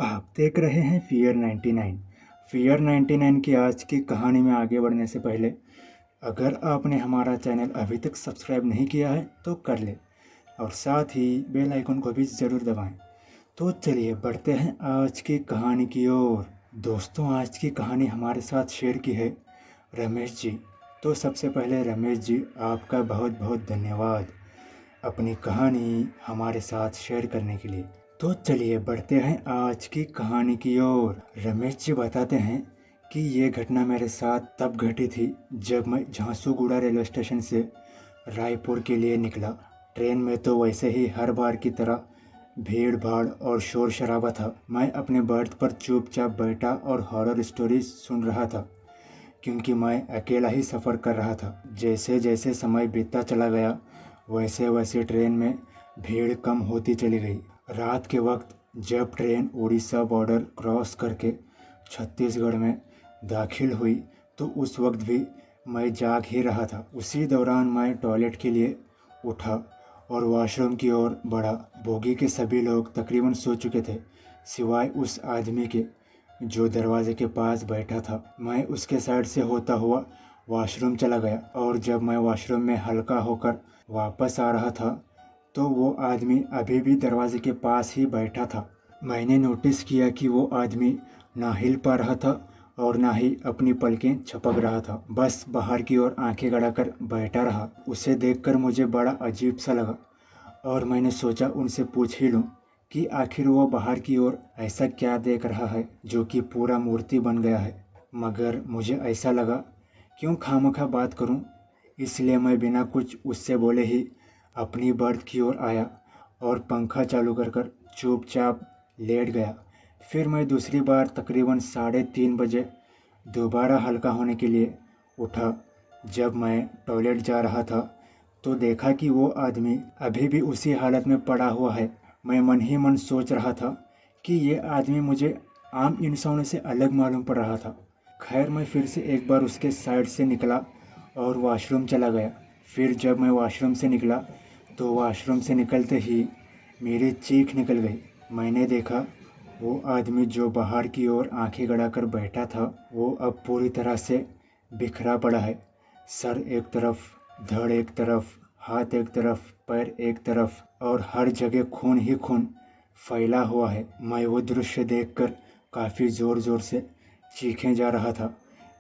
आप देख रहे हैं फियर 99। फियर 99 की आज की कहानी में आगे बढ़ने से पहले अगर आपने हमारा चैनल अभी तक सब्सक्राइब नहीं किया है तो कर ले और साथ ही बेल आइकन को भी ज़रूर दबाएं। तो चलिए बढ़ते हैं आज की कहानी की ओर। दोस्तों, आज की कहानी हमारे साथ शेयर की है रमेश जी। तो सबसे पहले रमेश जी, आपका बहुत बहुत धन्यवाद अपनी कहानी हमारे साथ शेयर करने के लिए। तो चलिए बढ़ते हैं आज की कहानी की ओर। रमेश जी बताते हैं कि ये घटना मेरे साथ तब घटी थी जब मैं झांसूगुड़ा रेलवे स्टेशन से रायपुर के लिए निकला। ट्रेन में तो वैसे ही हर बार की तरह भीड़ भाड़ और शोर शराबा था। मैं अपने बर्थ पर चुपचाप बैठा और हॉरर स्टोरी सुन रहा था क्योंकि मैं अकेला ही सफ़र कर रहा था। जैसे जैसे समय बीतता चला गया वैसे वैसे ट्रेन में भीड़ कम होती चली गई। रात के वक्त जब ट्रेन उड़ीसा बॉर्डर क्रॉस करके छत्तीसगढ़ में दाखिल हुई तो उस वक्त भी मैं जाग ही रहा था। उसी दौरान मैं टॉयलेट के लिए उठा और वॉशरूम की ओर बढ़ा। बोगी के सभी लोग तकरीबन सो चुके थे सिवाय उस आदमी के जो दरवाजे के पास बैठा था। मैं उसके साइड से होता हुआ वॉशरूम चला गया और जब मैं वॉशरूम में हल्का होकर वापस आ रहा था तो वो आदमी अभी भी दरवाजे के पास ही बैठा था। मैंने नोटिस किया कि वो आदमी ना हिल पा रहा था और ना ही अपनी पलकें झपक रहा था, बस बाहर की ओर आंखें गड़ाकर बैठा रहा। उसे देखकर मुझे बड़ा अजीब सा लगा और मैंने सोचा उनसे पूछ ही लूं कि आखिर वो बाहर की ओर ऐसा क्या देख रहा है जो कि पूरा मूर्ति बन गया है। मगर मुझे ऐसा लगा क्यों खामखा बात करूं, इसलिए मैं बिना कुछ उससे बोले ही अपनी बर्थ की ओर आया और पंखा चालू कर चुपचाप लेट गया। फिर मैं दूसरी बार तकरीबन 3:30 बजे दोबारा हल्का होने के लिए उठा। जब मैं टॉयलेट जा रहा था तो देखा कि वो आदमी अभी भी उसी हालत में पड़ा हुआ है। मैं मन ही मन सोच रहा था कि ये आदमी मुझे आम इंसानों से अलग मालूम पड़ रहा था। खैर, मैं फिर से एक बार उसके साइड से निकला और वॉशरूम चला गया। फिर जब मैं वॉशरूम से निकला तो वॉशरूम से निकलते ही मेरी चीख निकल गई। मैंने देखा वो आदमी जो बाहर की ओर आंखें गड़ाकर बैठा था वो अब पूरी तरह से बिखरा पड़ा है। सर एक तरफ, धड़ एक तरफ, हाथ एक तरफ, पैर एक तरफ और हर जगह खून ही खून फैला हुआ है। मैं वो दृश्य देखकर काफ़ी ज़ोर ज़ोर से चीखें जा रहा था।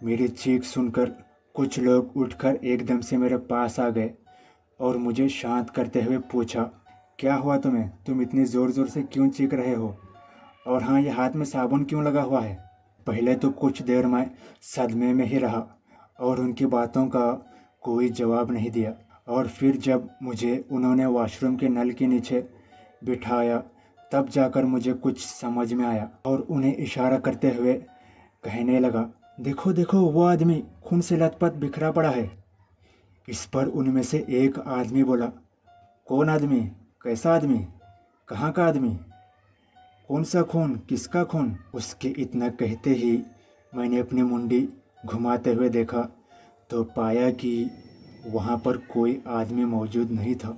मेरी चीख सुनकर कुछ लोग उठकर एकदम से मेरे पास आ गए और मुझे शांत करते हुए पूछा, क्या हुआ तुम्हें? तुम इतनी ज़ोर ज़ोर से क्यों चीख रहे हो? और हाँ, ये हाथ में साबुन क्यों लगा हुआ है? पहले तो कुछ देर मैं सदमे में ही रहा और उनकी बातों का कोई जवाब नहीं दिया। और फिर जब मुझे उन्होंने वॉशरूम के नल के नीचे बिठाया तब जाकर मुझे कुछ समझ में आया और उन्हें इशारा करते हुए कहने लगा, देखो देखो, वो आदमी खून से लथपथ बिखरा पड़ा है। इस पर उनमें से एक आदमी बोला, कौन आदमी? कैसा आदमी? कहाँ का आदमी? कौन सा खून? किसका खून? उसके इतना कहते ही मैंने अपनी मुंडी घुमाते हुए देखा तो पाया कि वहाँ पर कोई आदमी मौजूद नहीं था।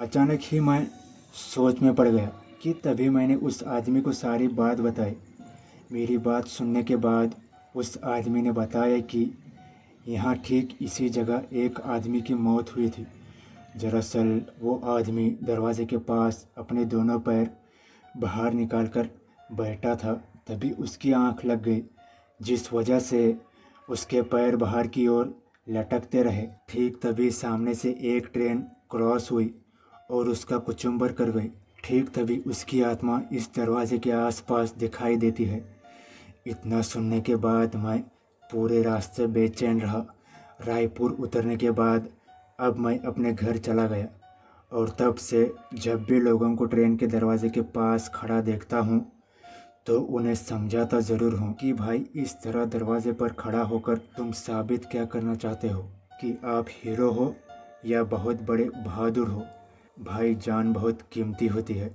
अचानक ही मैं सोच में पड़ गया कि तभी मैंने उस आदमी को सारी बात बताई। मेरी बात सुनने के बाद उस आदमी ने बताया कि यहाँ ठीक इसी जगह एक आदमी की मौत हुई थी। दरअसल वो आदमी दरवाजे के पास अपने दोनों पैर बाहर निकालकर बैठा था, तभी उसकी आंख लग गई जिस वजह से उसके पैर बाहर की ओर लटकते रहे। ठीक तभी सामने से एक ट्रेन क्रॉस हुई और उसका कुचुम्बर कर गई। ठीक तभी उसकी आत्मा इस दरवाजे के आसपास दिखाई देती है। इतना सुनने के बाद मैं पूरे रास्ते बेचैन रहा। रायपुर उतरने के बाद अब मैं अपने घर चला गया और तब से जब भी लोगों को ट्रेन के दरवाजे के पास खड़ा देखता हूँ तो उन्हें समझाता ज़रूर हूँ कि भाई, इस तरह दरवाजे पर खड़ा होकर तुम साबित क्या करना चाहते हो कि आप हीरो हो या बहुत बड़े बहादुर हो। भाई, जान बहुत कीमती होती है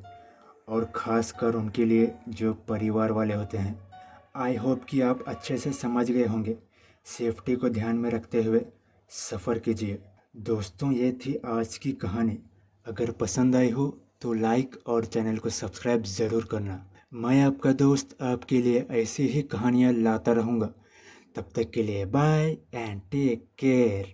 और ख़ास कर उनके लिए जो परिवार वाले होते हैं। आई होप कि आप अच्छे से समझ गए होंगे। सेफ्टी को ध्यान में रखते हुए सफ़र कीजिए। दोस्तों, ये थी आज की कहानी। अगर पसंद आई हो तो लाइक और चैनल को सब्सक्राइब ज़रूर करना। मैं आपका दोस्त आपके लिए ऐसी ही कहानियाँ लाता रहूँगा। तब तक के लिए बाय एंड टेक केयर।